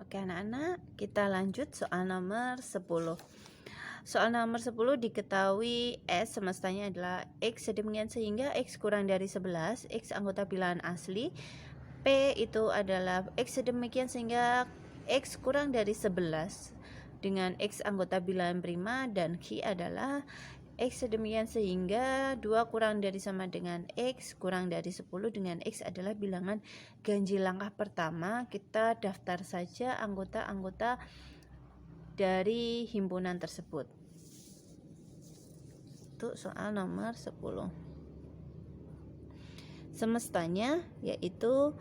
Oke anak-anak, kita lanjut soal nomor 10. Soal nomor 10 diketahui S semestanya adalah X sedemikian sehingga X kurang dari 11, X anggota bilangan asli, P itu adalah X sedemikian sehingga X kurang dari 11 dengan X anggota bilangan prima, dan Q adalah X sedemikian sehingga 2 kurang dari sama dengan X kurang dari 10 dengan X adalah bilangan ganjil. Langkah pertama, kita daftar saja anggota-anggota dari himpunan tersebut. Untuk soal nomor 10. Semestanya yaitu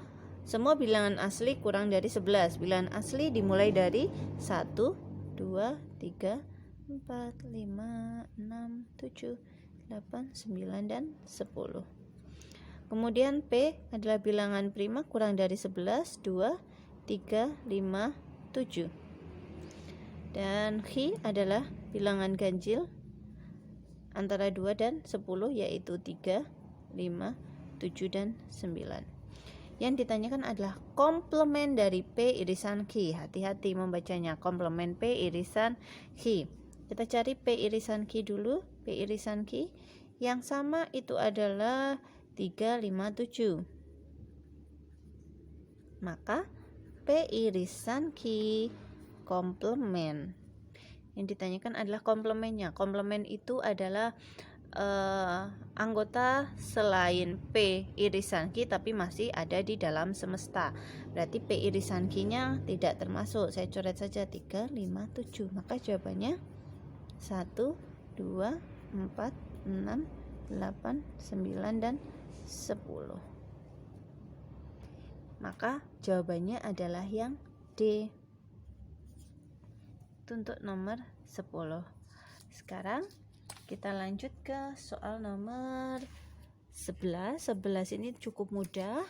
semua bilangan asli kurang dari 11. Bilangan asli dimulai dari 1, 2, 3, 4, 5, 6, 7, 8, 9, dan 10. Kemudian P adalah bilangan prima kurang dari 11, 2, 3, 5, 7. Dan Q adalah bilangan ganjil antara 2 dan 10 yaitu 3, 5, 7, dan 9. Yang ditanyakan adalah komplement dari P irisan Q. Hati-hati membacanya, komplement P irisan Q. Kita cari P irisan Q dulu. P irisan Q yang sama itu adalah 3, 5, 7. Maka P irisan Q komplement. Yang ditanyakan adalah komplemennya. Komplement itu adalah anggota selain P irisan Q tapi masih ada di dalam semesta. Berarti P irisan Q-nya tidak termasuk. Saya coret saja 3, 5, 7. Maka jawabannya 1, 2, 4, 6, 8, 9, dan 10. Maka jawabannya adalah yang D. Itu untuk nomor 10. Sekarang kita lanjut ke soal nomor 11. 11 ini cukup mudah.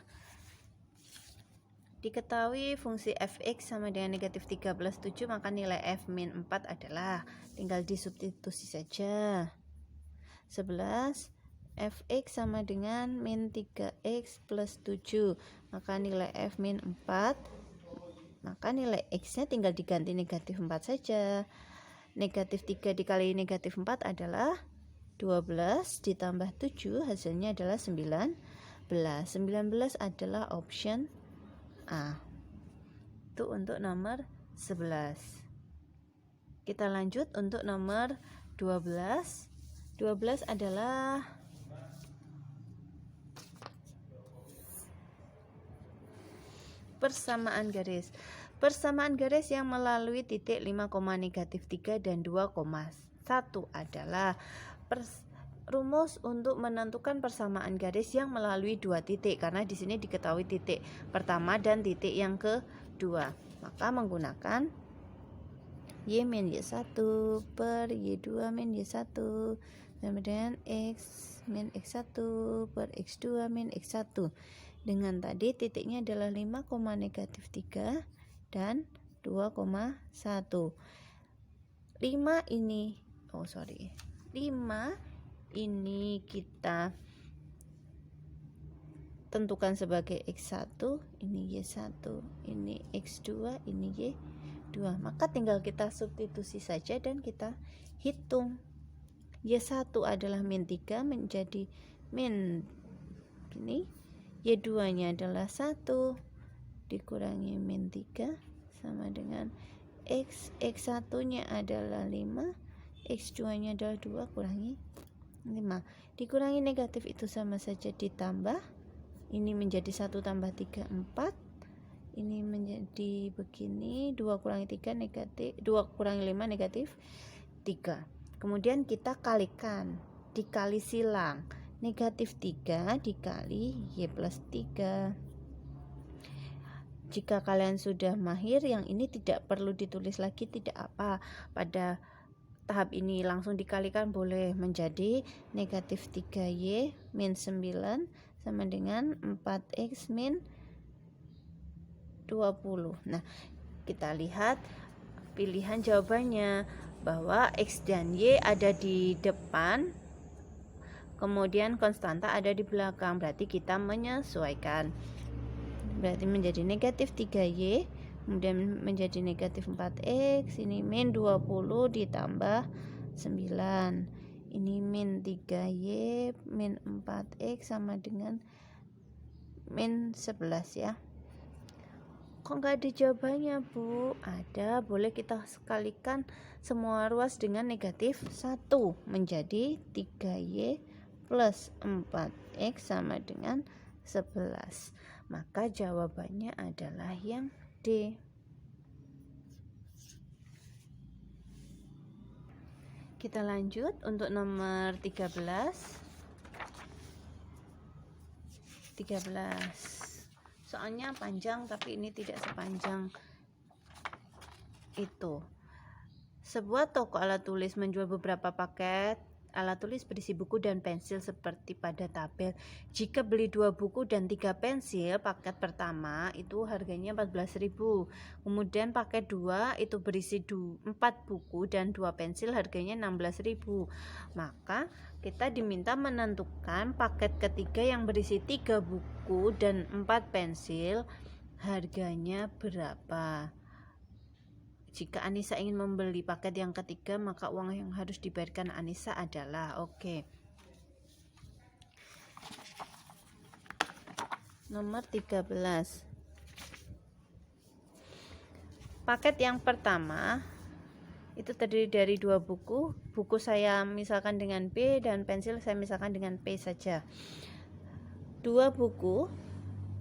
Diketahui fungsi fx sama dengan negatif 13/7, maka nilai f min 4 adalah, tinggal disubstitusi saja. 11 fx sama dengan min 3x plus 7, maka nilai f min 4, maka nilai x nya tinggal diganti negatif 4 saja. Negatif 3 dikali negatif 4 adalah 12 ditambah 7 hasilnya adalah 19. 19 adalah option A. Itu untuk nomor 11. Kita lanjut untuk nomor 12. 12 adalah persamaan garis. Persamaan garis yang melalui titik 5, negatif 3 dan 2,1 adalah rumus untuk menentukan persamaan garis yang melalui dua titik, karena di sini diketahui titik pertama dan titik yang kedua. Maka menggunakan Y min Y1 per Y2 min Y1 sama dengan X min X1 per X2 min X1. Dengan tadi titiknya adalah 5, negatif 3 dan 2,1. 5 ini kita tentukan sebagai X1, ini Y1, ini X2, ini Y2. Maka tinggal kita substitusi saja dan kita hitung. Y1 adalah min 3 menjadi min ini. Y2 nya adalah 1 dikurangi min 3 sama dengan X1 nya adalah 5, X2 nya adalah 2 kurangi 5. Dikurangi negatif itu sama saja ditambah. Ini menjadi 1 tambah 3, 4. Ini menjadi begini, 2 kurangi 3 negatif, 2 kurangi 5 negatif 3. Kemudian kita kalikan, dikali silang. Negatif 3 dikali Y plus 3. Jika kalian sudah mahir, yang ini tidak perlu ditulis lagi, tidak apa. Pada tahap ini langsung dikalikan boleh, menjadi negatif 3Y min 9 sama dengan 4X min 20. Nah, kita lihat pilihan jawabannya bahwa X dan Y ada di depan, kemudian konstanta ada di belakang, berarti kita menyesuaikan. Berarti menjadi negatif 3Y kemudian menjadi negatif 4x, ini min 20 ditambah 9, ini min 3y min 4x sama dengan min 11 ya. Kok nggak ada jawabannya Bu? Ada, boleh kita sekalikan semua ruas dengan negatif 1 menjadi 3y plus 4x sama dengan 11. Maka jawabannya adalah yang D. Kita lanjut untuk nomor 13. Soalnya panjang tapi ini tidak sepanjang itu. Sebuah toko alat tulis menjual beberapa paket alat tulis berisi buku dan pensil seperti pada tabel. Jika beli 2 buku dan 3 pensil, paket pertama itu harganya 14.000. Kemudian paket 2 itu berisi 4 buku dan 2 pensil harganya 16.000. Maka kita diminta menentukan paket ketiga yang berisi 3 buku dan 4 pensil harganya berapa. Jika Anissa ingin membeli paket yang ketiga, maka uang yang harus dibayarkan Anissa adalah nomor 13. Paket yang pertama itu terdiri dari 2 buku. Buku saya misalkan dengan B dan pensil saya misalkan dengan P saja. 2 buku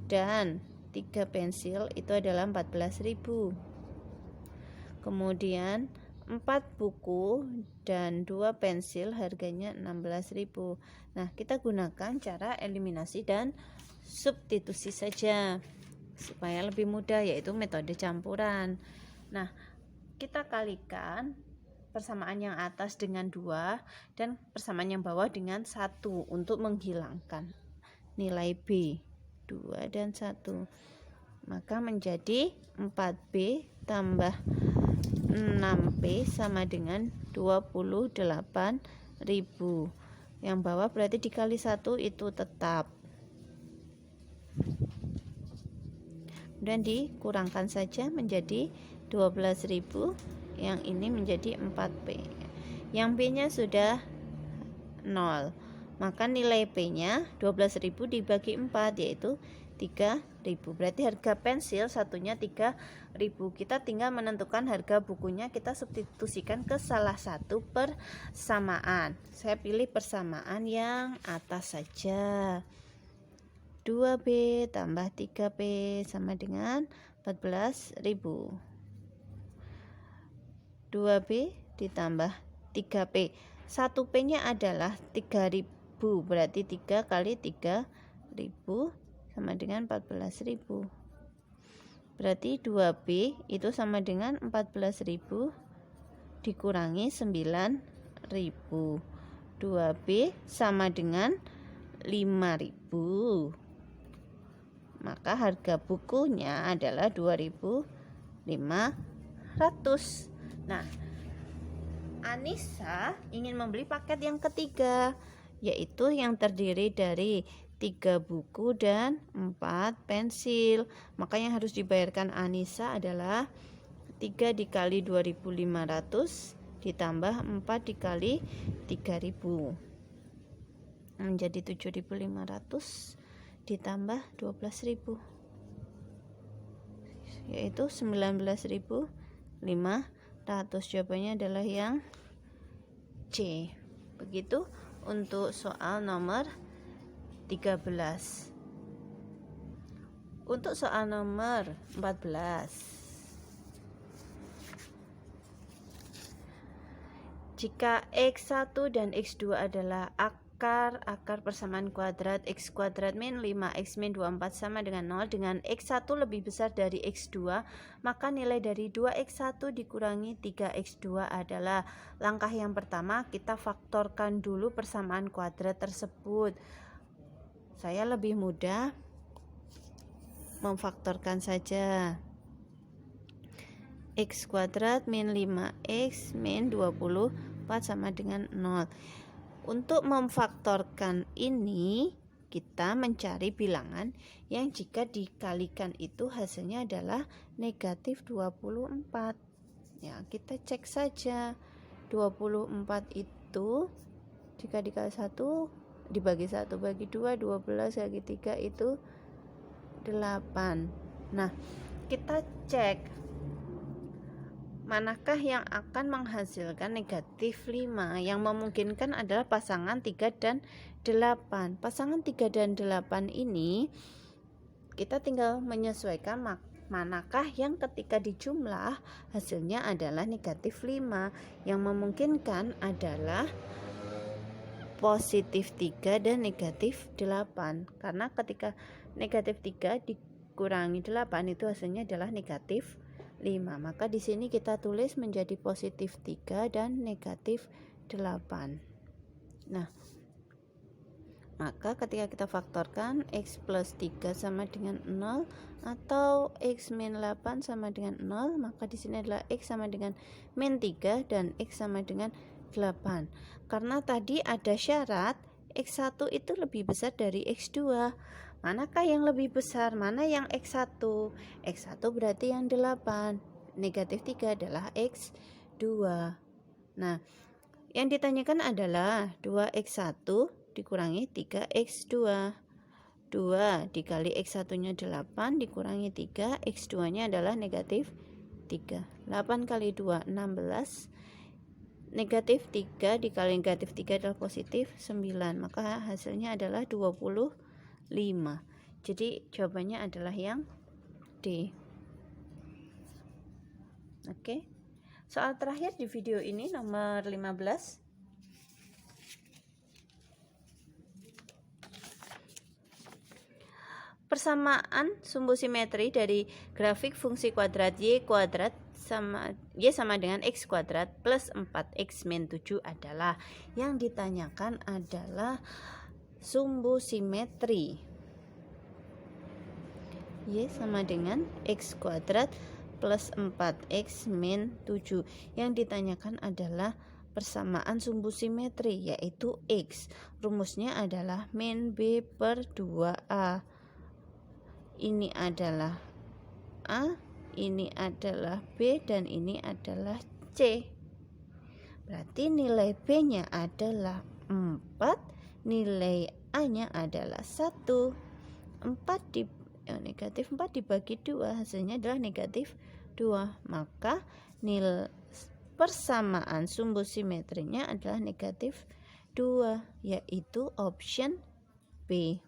dan 3 pensil itu adalah 14.000. Kemudian 4 buku dan 2 pensil harganya 16.000. Nah, kita gunakan cara eliminasi dan substitusi saja supaya lebih mudah, yaitu metode campuran. Nah, kita kalikan persamaan yang atas dengan 2 dan persamaan yang bawah dengan 1 untuk menghilangkan nilai B 2 dan 1. Maka menjadi 4B tambah 6P sama dengan 28.000. Yang bawah berarti dikali 1 itu tetap. Dan dikurangkan saja menjadi 12.000. Yang ini menjadi 4P. Yang P-nya sudah 0. Maka nilai P-nya 12.000 dibagi 4 yaitu 3.000. Berarti harga pensil satunya 3.000. Kita tinggal menentukan harga bukunya, kita substitusikan ke salah satu persamaan. Saya pilih persamaan yang atas saja. 2B tambah 3P sama dengan 14.000. 2B ditambah 3P. 1P-nya adalah 3.000. Berarti 3 kali 3.000 sama dengan 14.000. Berarti 2B itu sama dengan 14.000 dikurangi 9.000. 2B sama dengan 5.000. Maka harga bukunya adalah 2.500. Nah, Anissa ingin membeli paket yang ketiga, yaitu yang terdiri dari 3 buku dan 4 pensil. Maka yang harus dibayarkan Anissa adalah 3 dikali 2.500 ditambah 4 dikali 3.000 menjadi 7.500 ditambah 12.000 yaitu 19.500. Jawabannya adalah yang C. Begitu untuk soal nomor 13. Untuk soal nomor 14. Jika X1 dan X2 adalah akar persamaan kuadrat X kuadrat min 5X min 24 sama dengan 0, dengan X1 lebih besar dari X2, maka nilai dari 2X1 dikurangi 3X2 adalah. Langkah yang pertama, kita faktorkan dulu persamaan kuadrat tersebut. Saya lebih mudah memfaktorkan saja. X kuadrat min 5X min 24 sama dengan 0. Untuk memfaktorkan ini kita mencari bilangan yang jika dikalikan itu hasilnya adalah negatif 24. Ya, kita cek saja 24 itu jika dikali 1 dibagi 1 bagi 2, 12 bagi 3 itu 8. Nah, kita cek manakah yang akan menghasilkan negatif 5. Yang memungkinkan adalah pasangan 3 dan 8. Pasangan 3 dan 8 ini kita tinggal menyesuaikan manakah yang ketika dijumlah hasilnya adalah negatif 5. Yang memungkinkan adalah positif 3 dan negatif 8. Karena ketika negatif 3 dikurangi 8 itu hasilnya adalah negatif 5. Maka di sini kita tulis menjadi positif 3 dan negatif 8. Nah, maka ketika kita faktorkan x plus 3 sama dengan 0 atau x min 8 sama dengan 0, maka di sini adalah x sama dengan min 3 dan x sama dengan 8. Karena tadi ada syarat x1 itu lebih besar dari x2. Manakah yang lebih besar? Mana yang x1? X1 berarti yang 8. Negatif 3 adalah x2. Nah, yang ditanyakan adalah 2x1 dikurangi 3x2. 2 dikali x1-nya 8 dikurangi 3, x2-nya adalah negatif 3. 8 kali 2, 16. Negatif 3 dikali negatif 3 adalah positif 9. Maka hasilnya adalah 25. Jadi jawabannya adalah yang D. Oke. Soal terakhir di video ini nomor 15. Persamaan sumbu simetri dari grafik fungsi kuadrat y kuadrat y sama dengan x kuadrat plus 4x min 7 adalah, yang ditanyakan adalah sumbu simetri y sama dengan x kuadrat plus 4x min 7. Yang ditanyakan adalah persamaan sumbu simetri yaitu x. Rumusnya adalah min b per 2a. Ini adalah a, ini adalah b, dan ini adalah c. Berarti nilai b-nya adalah 4, nilai a-nya adalah 1. Negatif 4 dibagi 2 hasilnya adalah negatif 2. Maka nilai persamaan sumbu simetrinya adalah negatif 2, yaitu option B.